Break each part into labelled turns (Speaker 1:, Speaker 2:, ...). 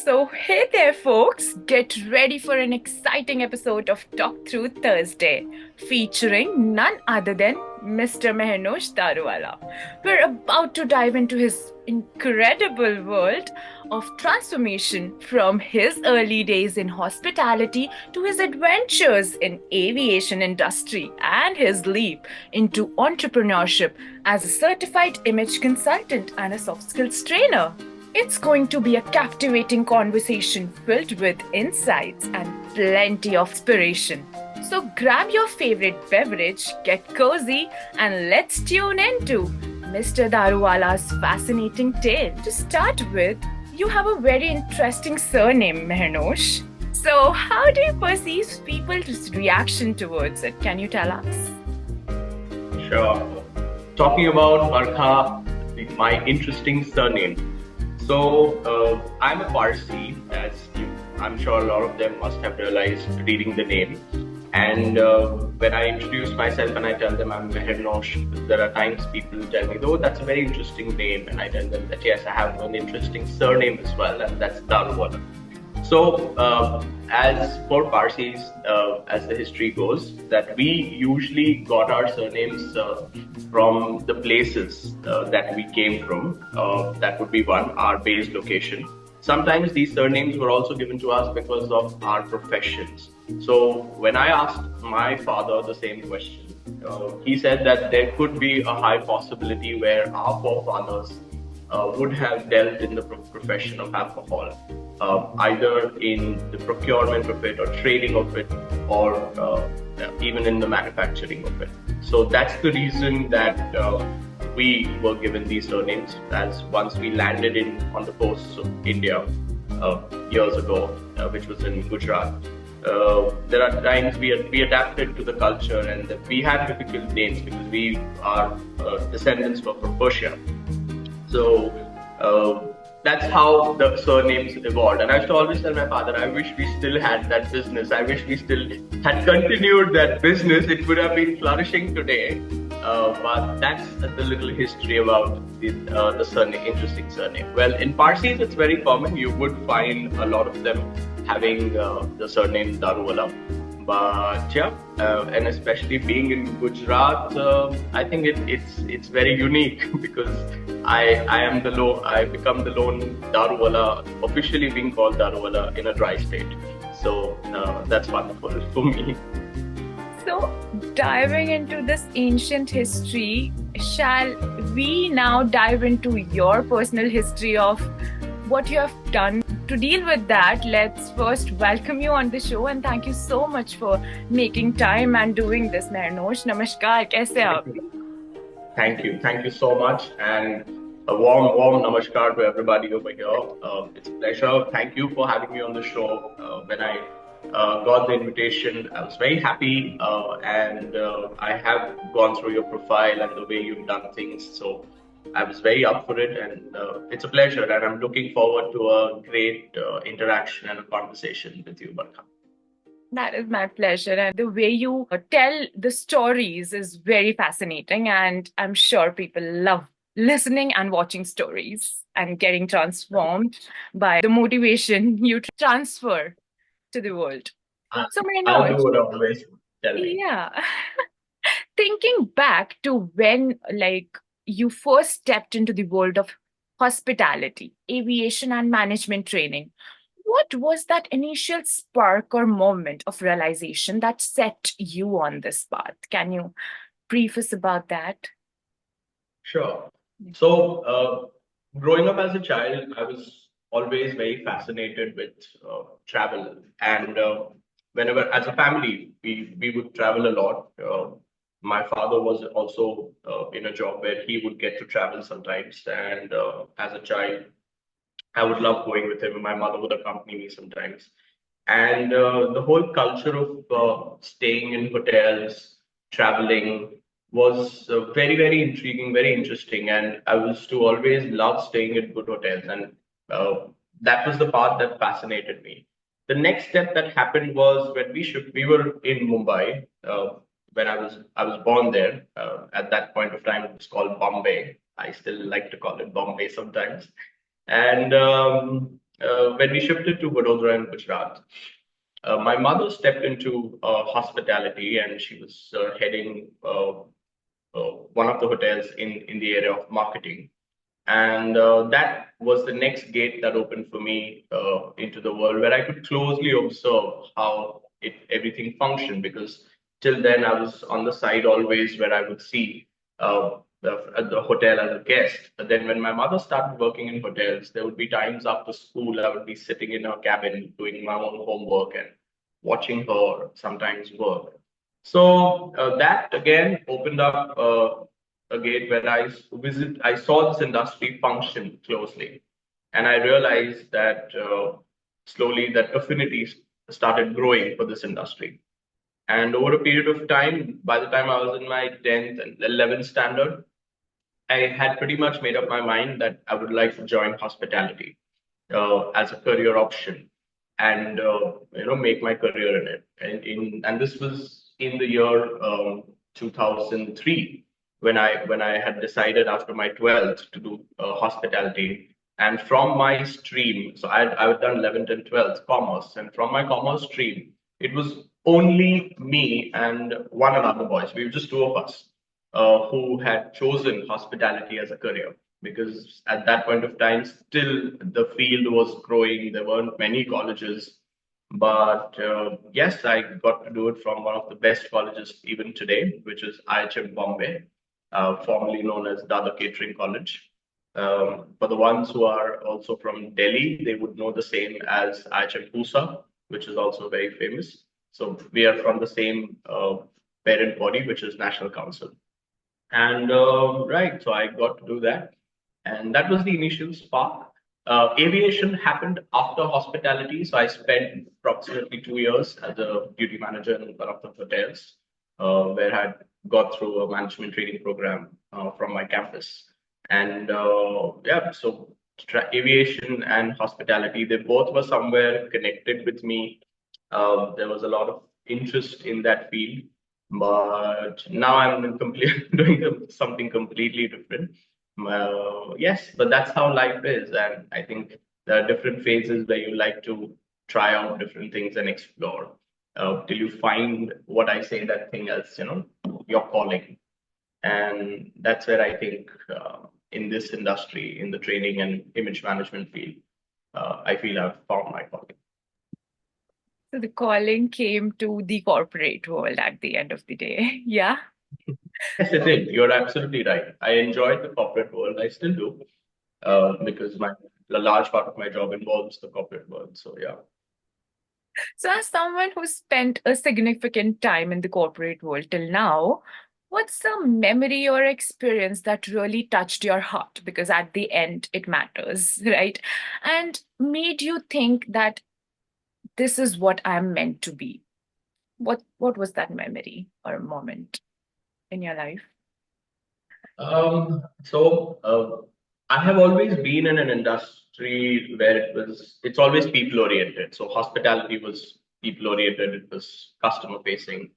Speaker 1: So, hey there, folks. Get ready for an exciting episode of Talk Through Thursday, featuring none other than Mr. Mehernosh Daruwalla. We're about to dive into his incredible world of transformation from his early days in hospitality to his adventures in aviation industry and his leap into entrepreneurship as a certified image consultant and a soft skills trainer. It's going to be a captivating conversation filled with insights and plenty of inspiration. So grab your favorite beverage, get cozy, and let's tune into Mr. Daruwalla's fascinating tale. To start with, you have a very interesting surname, Mehernosh. So, how do you perceive people's reaction towards it? Can you tell us?
Speaker 2: Sure. Talking about Barkha, my interesting surname. I'm a Parsi, as I'm sure a lot of them must have realized reading the name. And when I introduce myself and I tell them I'm Mehernosh, there are times people tell me, oh, that's a very interesting name. And I tell them that, yes, I have an interesting surname as well, and that's Daruwalla. As for Parsis, as the history goes, that we usually got our surnames from the places that we came from. That would be one, our base location. Sometimes these surnames were also given to us because of our professions. So when I asked my father the same question, he said that there could be a high possibility where our forefathers would have dealt in the profession of alcohol, either in the procurement of it or trading of it, or even in the manufacturing of it. So that's the reason that we were given these surnames, as once we landed on the coast of India years ago, which was in Gujarat. There are times we adapted to the culture, and we had difficult names because we are descendants were from Persia. So that's how the surnames evolved. And I used to always tell my father, I wish we still had that business. I wish we still had continued that business. It would have been flourishing today. But that's the little history about the surname, interesting surname. Well, in Parsis, it's very common. You would find a lot of them having the surname Daruwalla. But yeah, and especially being in Gujarat, I think it's very unique because I become the lone Daruwalla, officially being called Daruwalla in a dry state. So that's wonderful for me.
Speaker 1: So, diving into this ancient history, shall we now dive into your personal history of what you have done? To deal with that, let's first welcome you on the show and thank you so much for making time and doing this, Mehernosh. Namaskar, kaise aap?
Speaker 2: Thank you so much, and a warm namaskar to everybody over here. It's a pleasure. Thank you for having me on the show. When I got the invitation, I was very happy, and I have gone through your profile and the way you've done things. So I was very up for it, and it's a pleasure. And I'm looking forward to a great interaction and a conversation with you, Barkha.
Speaker 1: That is my pleasure. And the way you tell the stories is very fascinating. And I'm sure people love listening and watching stories and getting transformed by the motivation you transfer to the world. So,
Speaker 2: I'll do
Speaker 1: Mehernosh,
Speaker 2: what I always tell me.
Speaker 1: yeah. Thinking back to when, you first stepped into the world of hospitality, aviation, and management training, what was that initial spark or moment of realization that set you on this path? Can you brief us about that?
Speaker 2: Sure. So, growing up as a child, I was always very fascinated with travel, and whenever, as a family, we would travel a lot. My father was also in a job where he would get to travel sometimes, and as a child, I would love going with him. My mother would accompany me sometimes. And the whole culture of staying in hotels, traveling was very intriguing, very interesting. And I was to always love staying in good hotels. And that was the part that fascinated me. The next step that happened was when we were in Mumbai, when I was born there. At that point of time, it was called Bombay. I still like to call it Bombay sometimes. And when we shifted to Vadodara in Gujarat, my mother stepped into hospitality, and she was heading one of the hotels in the area of marketing. And that was the next gate that opened for me into the world, where I could closely observe how everything functioned. Because till then I was on the side always, where I would see at the hotel as a guest. But then when my mother started working in hotels, there would be times after school I would be sitting in her cabin doing my own homework and watching her sometimes work. So that again opened up a gate where I saw this industry function closely, and I realized that slowly that affinities started growing for this industry. And over a period of time, by the time I was in my 10th and 11th standard, I had pretty much made up my mind that I would like to join hospitality as a career option, and make my career in it. And this was in the year 2003, when I had decided after my 12th to do hospitality. And from my stream, so I had done 11th and 12th commerce, and from my commerce stream, it was only me and one another boys. We were just two of us who had chosen hospitality as a career, because at that point of time, still the field was growing. There weren't many colleges, but yes, I got to do it from one of the best colleges even today, which is IHM Bombay, formerly known as Dada Catering College. For the ones who are also from Delhi, they would know the same as IHM Pusa, which is also very famous. So we are from the same parent body, which is National Council. And right, so I got to do that. And that was the initial spark. Aviation happened after hospitality. So I spent approximately 2 years as a duty manager in one of the hotels, where I got through a management training program from my campus. And yeah, so aviation and hospitality, they both were somewhere connected with me. There was a lot of interest in that field, but now I'm doing something completely different. Yes, but that's how life is, and I think there are different phases where you like to try out different things and explore till you find what I say that thing as your calling, and that's where I think in this industry, in the training and image management field, I feel I've found my calling.
Speaker 1: So the calling came to the corporate world at the end of the day. Yeah.
Speaker 2: Yes, it did. You're absolutely right. I enjoyed the corporate world. I still do, because a large part of my job involves the corporate world. So yeah.
Speaker 1: So, as someone who spent a significant time in the corporate world till now, what's the memory or experience that really touched your heart? Because at the end, it matters, right? And made you think that this is what I'm meant to be. What was that memory or moment in your life?
Speaker 2: So I have always been in an industry where it's always people oriented. So hospitality was people oriented. It was customer facing.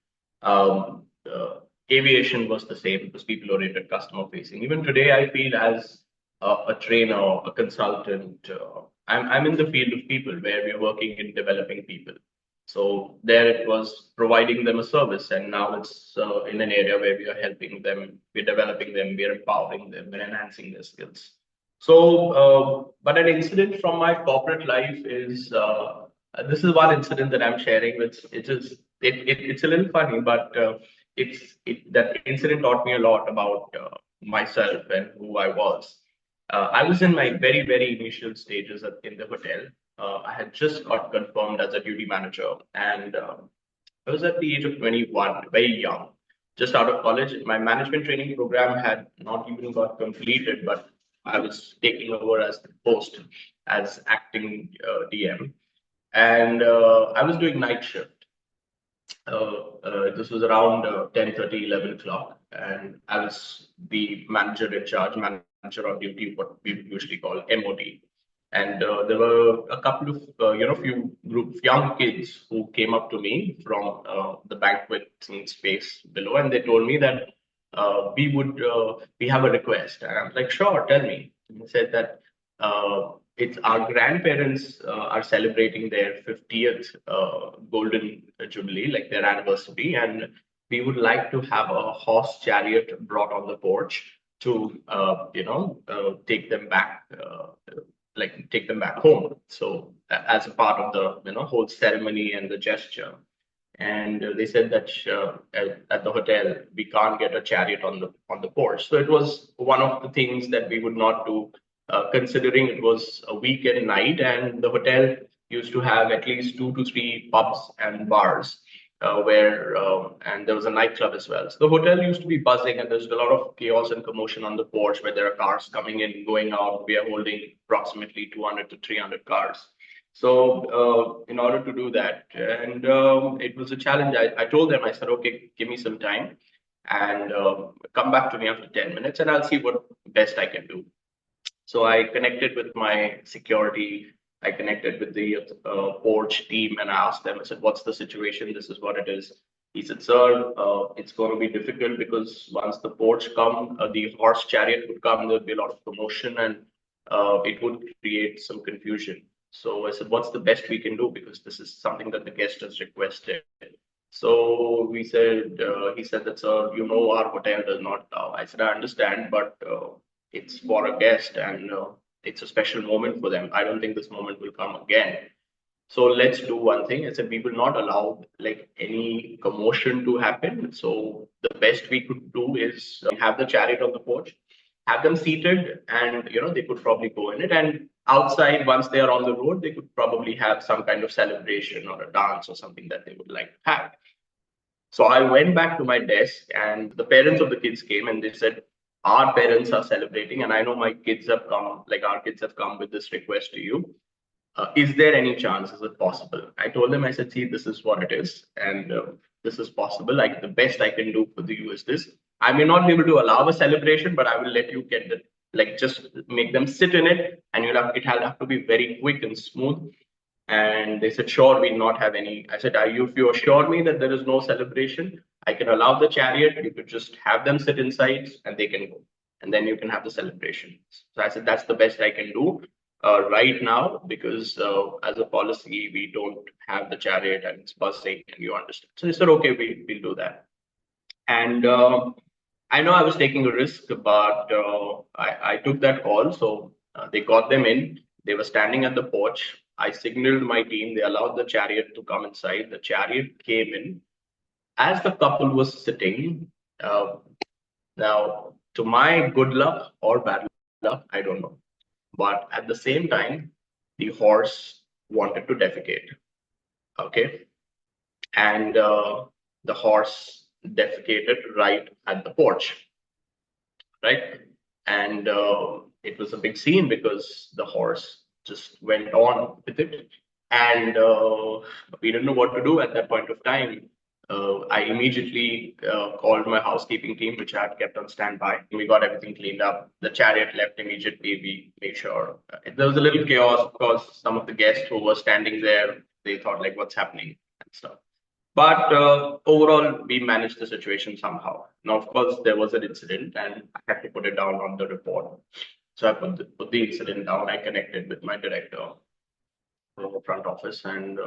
Speaker 2: Aviation was the same. It was people oriented, customer facing. Even today, I feel as a trainer, a consultant, I'm in the field of people, where we're working in developing people. So there it was providing them a service, and now it's in an area where we are helping them, we're developing them, we're empowering them, we're enhancing their skills. So, but an incident from my corporate life is this is one incident that I'm sharing. It's a little funny, but that incident taught me a lot about myself and who I was. I was in my very initial stages in the hotel. I had just got confirmed as a duty manager, and I was at the age of 21, very young, just out of college. My management training program had not even got completed, but I was taking over as the post as acting DM, and I was doing night shift. This was around 10:30, 11 o'clock, and I was the manager in charge, manager on duty, what we usually call MOD. And there were a couple of, few group of young kids who came up to me from the banqueting space below, and they told me that we have a request. And I'm like, sure, tell me. And he said that it's our grandparents are celebrating their 50th golden jubilee, like their anniversary, and we would like to have a horse chariot brought on the porch to, take them back, take them back home. So as a part of the whole ceremony and the gesture. And they said that at the hotel we can't get a chariot on the porch. So it was one of the things that we would not do, considering it was a weekend night, and the hotel used to have at least 2 to 3 pubs and bars, where and there was a nightclub as well. So the hotel used to be buzzing, and there's a lot of chaos and commotion on the porch where there are cars coming in, going out. We are holding approximately 200 to 300 cars. So in order to do that, and it was a challenge. I told them, I said, okay, give me some time and come back to me after 10 minutes and I'll see what best I can do. So I connected with my security. I connected with the porch team and I asked them, I said, what's the situation? This is what it is. He said, sir, it's going to be difficult because once the porch come, the horse chariot would come, there would be a lot of commotion and it would create some confusion. So I said, what's the best we can do? Because this is something that the guest has requested. So he said that, sir, our hotel does not allow. I said, I understand, but it's for a guest and it's a special moment for them. I don't think this moment will come again. So let's do one thing. I said we will not allow like any commotion to happen. So the best we could do is have the chariot on the porch, have them seated, and they could probably go in it. And outside, once they are on the road, they could probably have some kind of celebration or a dance or something that they would like to have. So I went back to my desk, and the parents of the kids came and they said, our parents are celebrating, and I know my kids have come, like our kids have come with this request to you. Is there any chance? Is it possible? I told them, I said, see, this is what it is, and this is possible. Like the best I can do for you is this. I may not be able to allow a celebration, but I will let you get the like just make them sit in it, and it'll have to be very quick and smooth. And they said, sure, we'll not have any. I said, if you assure me that there is no celebration, I can allow the chariot. You could just have them sit inside and they can go. And then you can have the celebration. So I said, that's the best I can do right now because as a policy, we don't have the chariot and it's buzzing and you understand. So they said, okay, we'll do that. And I know I was taking a risk, but I took that call. So they got them in. They were standing at the porch. I signaled my team. They allowed the chariot to come inside. The chariot came in. As the couple was sitting, now to my good luck or bad luck, I don't know. But at the same time, the horse wanted to defecate. Okay. And the horse defecated right at the porch, right? And it was a big scene because the horse just went on with it. And we didn't know what to do at that point of time. I immediately called my housekeeping team, which I had kept on standby. We got everything cleaned up. The chariot left immediately. We made sure there was a little chaos because some of the guests who were standing there, they thought like, what's happening and stuff. But overall, we managed the situation somehow. Now, of course, there was an incident and I had to put it down on the report. So I put the incident down. I connected with my director from the front office and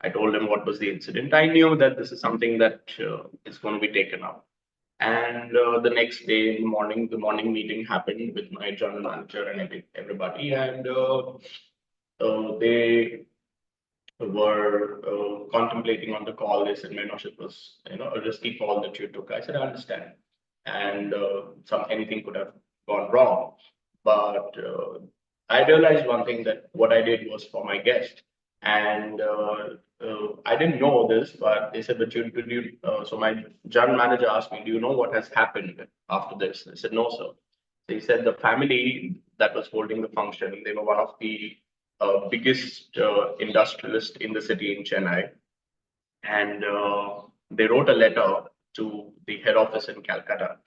Speaker 2: I told him what was the incident. I knew that this is something that is going to be taken up. And the next day in the morning meeting happened with my general manager and everybody. And they were contemplating on the call. They said, Mehernosh, it was a risky call that you took. I said, I understand, and anything could have gone wrong, but I realized one thing that what I did was for my guest, and I didn't know this, but they said, but so my general manager asked me, do you know what has happened after this? I said, no, sir. So he said the family that was holding the function, they were one of the biggest industrialist in the city in Chennai, and they wrote a letter to the head office in Calcutta,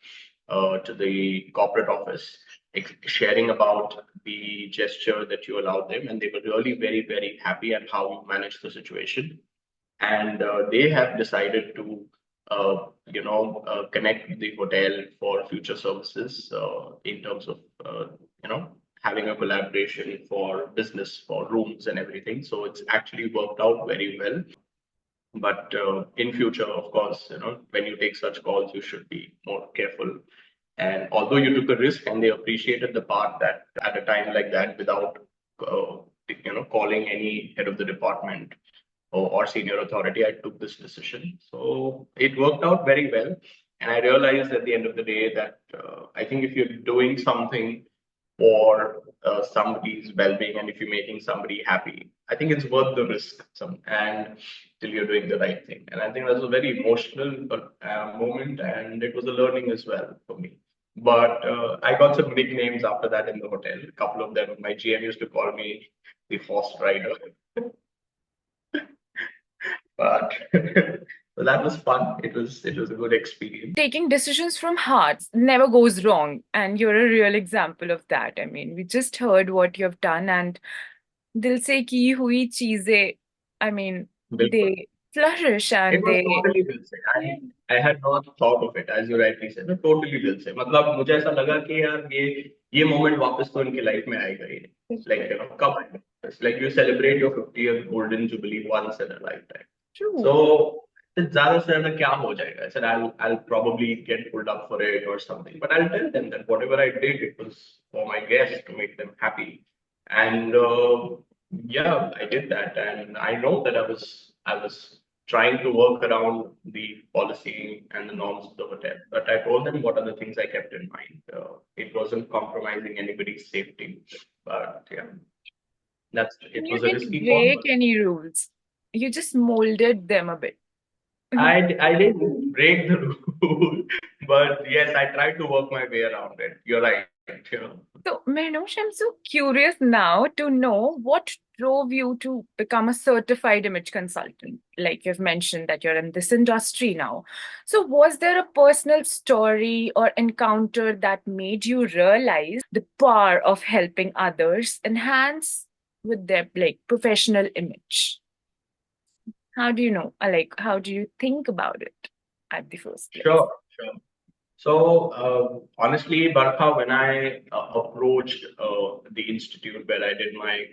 Speaker 2: to the corporate office, sharing about the gesture that you allowed them, and they were really very, very happy at how you managed the situation, and they have decided to. Connect with the hotel for future services in terms of, having a collaboration for business, for rooms and everything. So it's actually worked out very well. But in future, of course, when you take such calls, you should be more careful. And although you took a risk, and they appreciated the part that at a time like that, without calling any head of the department or senior authority, I took this decision. So it worked out very well. And I realized at the end of the day that I think if you're doing something for somebody's well-being, and if you're making somebody happy, I think it's worth the risk. And till you're doing the right thing, and I think that was a very emotional moment, and it was a learning as well for me. But I got some nicknames after that in the hotel. A couple of them, my GM used to call me the horse rider. But so that was fun. It was a good experience.
Speaker 1: Taking decisions from heart never goes wrong, and you're a real example of that. I mean, we just heard what you've done, and dil se ki hui cheeze, I mean,
Speaker 2: Bilkul.
Speaker 1: they flourish
Speaker 2: It
Speaker 1: and
Speaker 2: was
Speaker 1: they.
Speaker 2: totally दिल से. I had not thought of it, as you rightly said. Totally दिल से. मतलब मुझे ऐसा लगा कि यार ये moment वापस तो इनकी life में आएगा ही नहीं. Like कब आएगा? It's like you celebrate your 50th golden jubilee once in a lifetime.
Speaker 1: True.
Speaker 2: So ज़्यादा से ज़्यादा क्या हो जाएगा? I said I'll probably get pulled up for it or something, but I'll tell them that whatever I did, it was for my guests to make them happy. And yeah, I did that, and I know that I was trying to work around the policy and the norms of the hotel. But I told them what are the things I kept in mind. It wasn't compromising anybody's safety, but yeah, it
Speaker 1: You
Speaker 2: was a
Speaker 1: didn't
Speaker 2: risky call.
Speaker 1: break any rules. You just molded them a bit.
Speaker 2: I didn't break the rule, but yes, I tried to work my way around it. You're right.
Speaker 1: So, Mehernosh, I'm so curious now to know what drove you to become a certified image consultant. Like you've mentioned that you're in this industry now. So, was there a personal story or encounter that made you realize the power of helping others enhance with their professional image? How do you know? How do you think about it at the first place?
Speaker 2: Sure, sure. So honestly, Barkha, when I approached the institute where I did my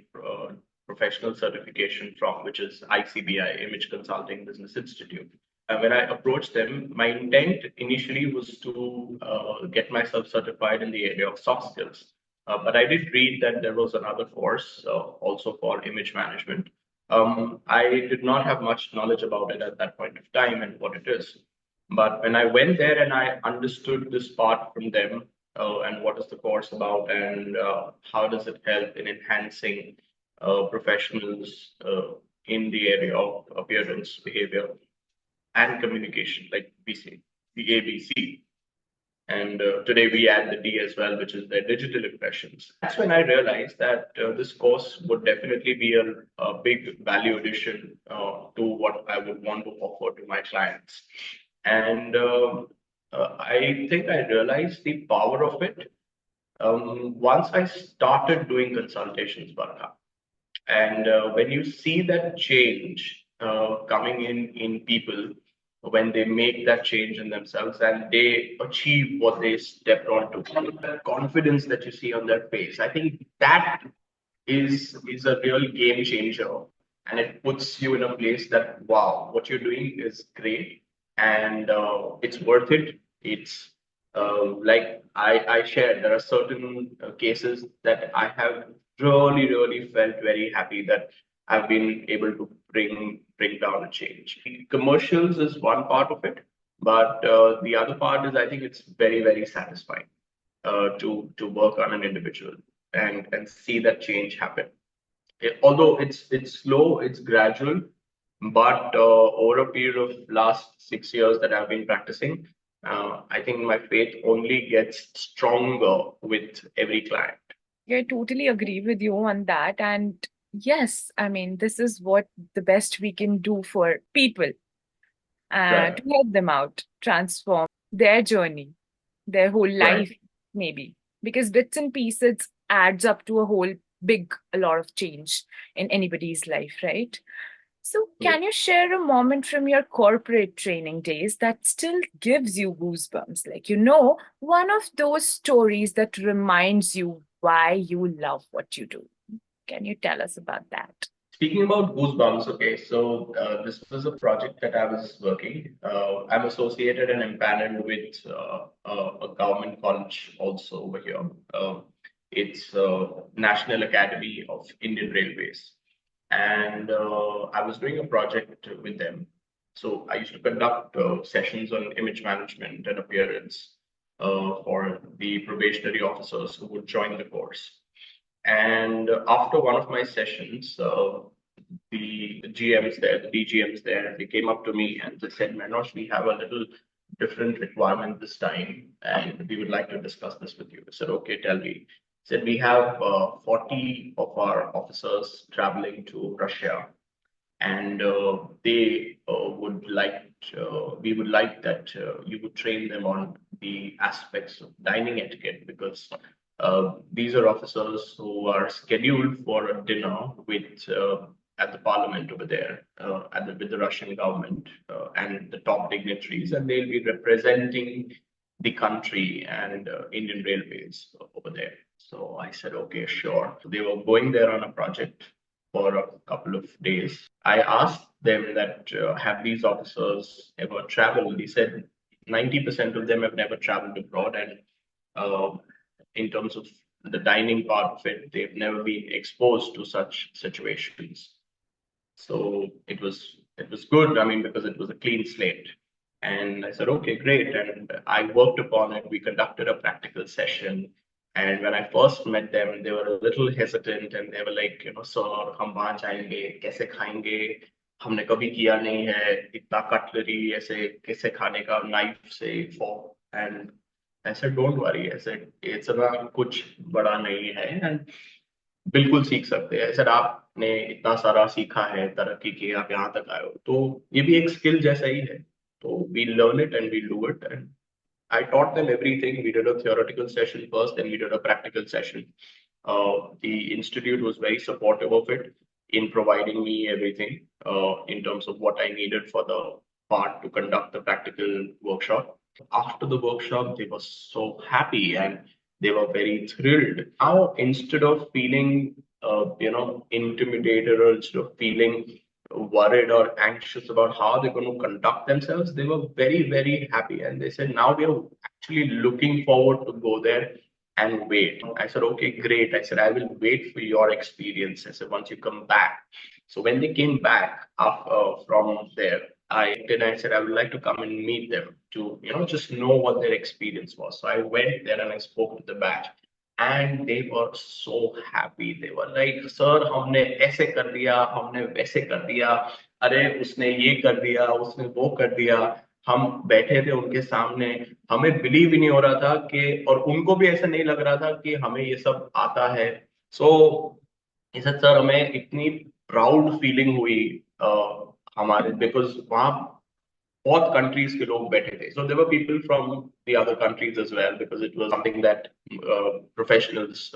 Speaker 2: professional certification from, which is ICBI, Image Consulting Business Institute, when I approached them, my intent initially was to get myself certified in the area of soft skills. But I did read that there was another course also for image management. I did not have much knowledge about it at that point of time and what it is. But when I went there and I understood this part from them, and what is the course about, and how does it help in enhancing professionals in the area of appearance, behavior, and communication, like we say, the ABC. And today we add the D as well, which is their digital impressions. That's when I realized that this course would definitely be a big value addition to what I would want to offer to my clients. And I think I realized the power of it once I started doing consultations, Barkha. And when you see that change coming in people, when they make that change in themselves and they achieve what they stepped onto, that confidence that you see on their face, I think that is a real game changer, and it puts you in a place that wow, what you're doing is great, and it's worth it. It's like I shared, there are certain cases that I have really felt very happy that I've been able to bring down a change. Commercials is one part of it, but the other part is I think it's very satisfying to work on an individual and see that change happen. Although it's slow, it's gradual, but over a period of last 6 years that I've been practicing, I think my faith only gets stronger with every client.
Speaker 1: I totally agree with you on that. And yes, I mean, this is what the best we can do for people
Speaker 2: Right.
Speaker 1: to help them out, transform their journey, their whole
Speaker 2: Right.
Speaker 1: life, maybe. Because bits and pieces adds up to a lot of change in anybody's life, right? So, can you share a moment from your corporate training days that still gives you goosebumps? Like, one of those stories that reminds you why you love what you do. Can you tell us about that?
Speaker 2: Speaking about Goosebumps, okay, so this was a project that I was working. I'm associated and empaneled with a government college also over here. It's National Academy of Indian Railways, and I was doing a project with them. So I used to conduct sessions on image management and appearance for the probationary officers who would join the course. And after one of my sessions, the GMs there, the DGMs there, they came up to me and they said, Mehernosh, we have a little different requirement this time, and we would like to discuss this with you. I said, okay, tell me. Said we have 40 of our officers traveling to Russia, and they would like we would like that you would train them on the aspects of dining etiquette because these are officers who are scheduled for a dinner with at the parliament over there with the Russian government and the top dignitaries, and they'll be representing the country and Indian Railways over there. So I said, okay, sure. So they were going there on a project for a couple of days. I asked them that have these officers ever traveled? They said 90% of them have never traveled abroad, and uh, in terms of the dining part of it, they've never been exposed to such situations. So it was good. I mean, because it was a clean slate. And I said, okay, great. And I worked upon it. We conducted a practical session. And when I first met them, they were a little hesitant and they were like, sir, हम वहाँ जाएंगे, कैसे खाएंगे? हमने कभी किया नहीं है, इतना कटलरी ऐसे कैसे खाने का नाइफ से fork. And I said, don't worry. I said, it's not कुछ बड़ा नहीं है. And बिल्कुल सीख सकते हैं सर आपने इतना सारा सीखा है तरक्की की आप यहाँ तक आए हो तो ये भी एक स्किल जैसा ही है तो we learn it and we do it and I taught them everything. We did a theoretical session first, then we did a practical session. The institute was very supportive of it in providing me everything in terms of what I needed for the part to conduct the practical workshop. After the workshop, they were so happy and they were very thrilled. Now, instead of feeling, intimidated or instead of feeling worried or anxious about how they're going to conduct themselves, they were very, very happy. And they said, now we are actually looking forward to go there and wait. I said, okay, great. I said, I will wait for your experience. I said, once you come back. So when they came back from there, I said I would like to come and meet them to just know what their experience was. So I went there and I spoke to the batch, and they were so happy. They were like, "Sir, हमने ऐसे कर दिया, हमने वैसे कर दिया. अरे उसने ये कर दिया, उसने वो कर दिया." हम बैठे थे उनके सामने, हमें बिलीव ही नहीं हो रहा था कि और उनको भी ऐसा नहीं लग रहा था कि हमें ये सब आता है. सो इस सर हमें इतनी प्राउड फीलिंग हुई हमारे बिकॉज वहाँ बहुत कंट्रीज के लोग बैठे थे. So there were people from the other countries as well because it was something that professionals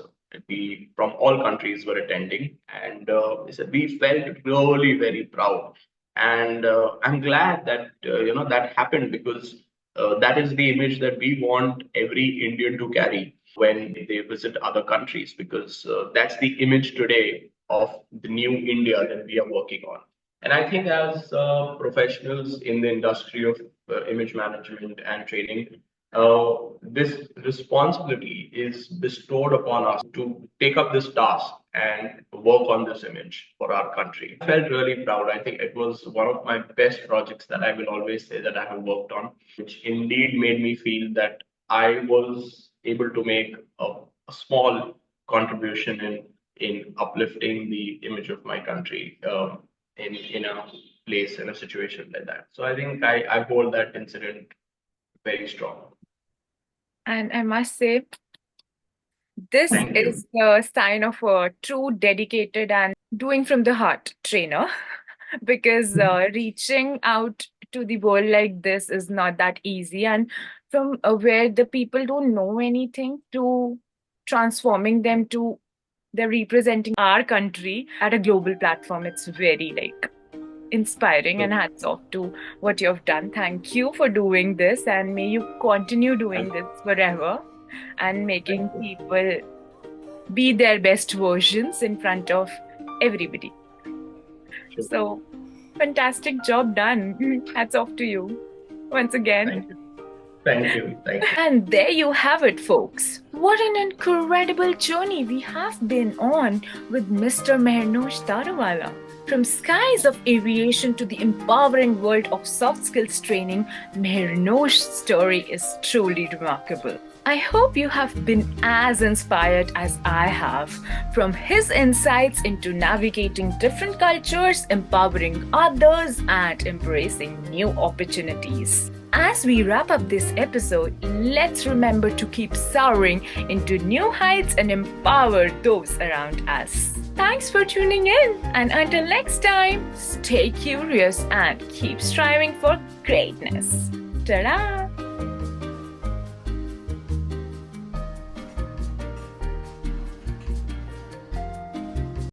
Speaker 2: from all countries were attending, and they said we felt really very proud, and I'm glad that that happened because that is the image that we want every Indian to carry when they visit other countries because that's the image today of the new India that we are working on. And I think as professionals in the industry of image management and training, this responsibility is bestowed upon us to take up this task and work on this image for our country. I felt really proud. I think it was one of my best projects that I will always say that I have worked on, which indeed made me feel that I was able to make a small contribution in uplifting the image of my country. In a place in a situation like that. So I think I hold that incident very strong.
Speaker 1: And I must say, this
Speaker 2: Thank
Speaker 1: is
Speaker 2: you.
Speaker 1: the sign of a true dedicated and doing from the heart trainer because reaching out to the world like this is not that easy. And from where the people don't know anything to transforming them to they're representing our country at a global platform, it's very like inspiring and hats off to what you have done. Thank you for doing this and may you continue doing
Speaker 2: Thank
Speaker 1: this forever and
Speaker 2: thank
Speaker 1: making
Speaker 2: you.
Speaker 1: people be their best versions in front of everybody.
Speaker 2: Sure.
Speaker 1: So, fantastic job done. Hats off to you once again.
Speaker 2: Thank you. Thank you. Thank you.
Speaker 1: And there you have it, folks. What an incredible journey we have been on with Mr. Mehernosh Daruwalla. From skies of aviation to the empowering world of soft skills training, Mehernosh's story is truly remarkable. I hope you have been as inspired as I have from his insights into navigating different cultures, empowering others, and embracing new opportunities. As we wrap up this episode, let's remember to keep soaring into new heights and empower those around us. Thanks for tuning in, and until next time, stay curious and keep striving for greatness. Ta-da!